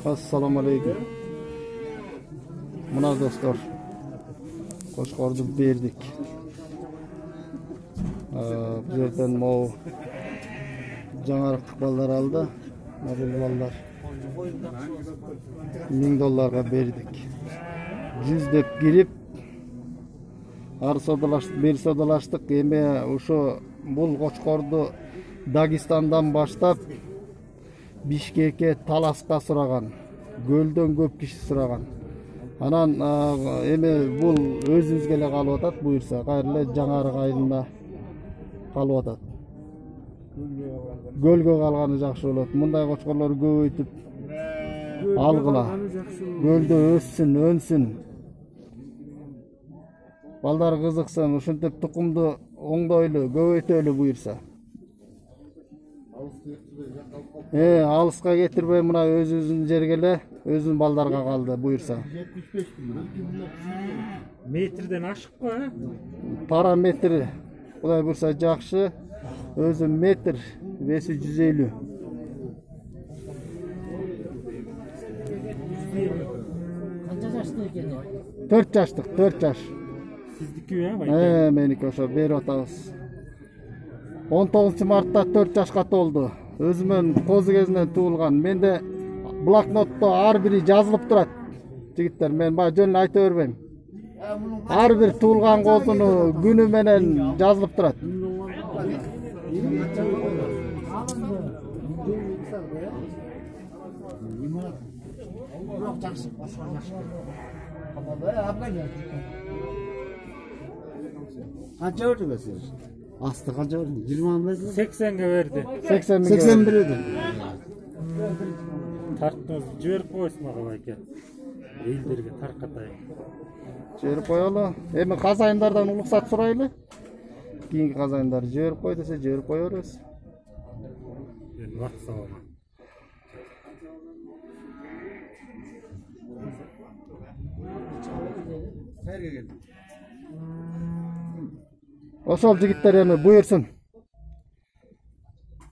Assalamu alaikum. Muna dostlar, Qo'shqorni berdik. Bu yerdan mau жаңарықтық балдар алды. Бұл балдар $1000 бердік. 100 деп кирип, ары содалаштық, бери содалаштық. Эми ошо бул Qo'shqordu Дагестандан баштап Бишкекке таласка сураган, көлдөн көп киши сураган. Анан эми бул өзүбүзгө эле калып атат, буюрса, кайрылы жаңарык айылында калып атат. Көлгө калганы жакшы болот. Мындай Qo'shqorlor көбөйтүп алгыла. Көлдө өссүн, өнсүн. Балдар кызыксын, ушинтип тукумду оңдойлу, көбөйтөлү буюрса. Алыска кетирбей мына өзүбүздүн жерге эле, өзүнүн балдарга калды буюрса. 75 метрден ашыкпы? Параметри Кудай буюрса жакшы. Өзү метр, веси 150. Канча жаштык экен? 4 жаштык, 4 жаш. Сиздики байке? Меники ошо берип атабыз. 19 мартта 4 жашка толду. Өзүмөн козу кезинен туулган. Менде блокнотто ар бири жазылып турат. Жигиттер, мен баа жөн айта бербейм. Ар бир туулган козуну күнү менен жазылып турат. Qancha o'tib siz? Aslı qancha o'tib? 20 mı? 80'e verdi. 81 edi. Tarttınız, jiberiп koysun байке. Ellerge tarqatayın. Жиберип коелу. Эми казайындардан уруксат сурайлы. Кийинки казайындар жиберип кой десе жиберип кое беребиз. Ben vaqt sağlam. Ошол жигиттер эми буйрсун.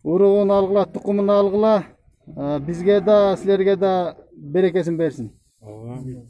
Уругун алгыла, тукумун алгыла. Бизге да, силерге да берекесин берсин. Amin.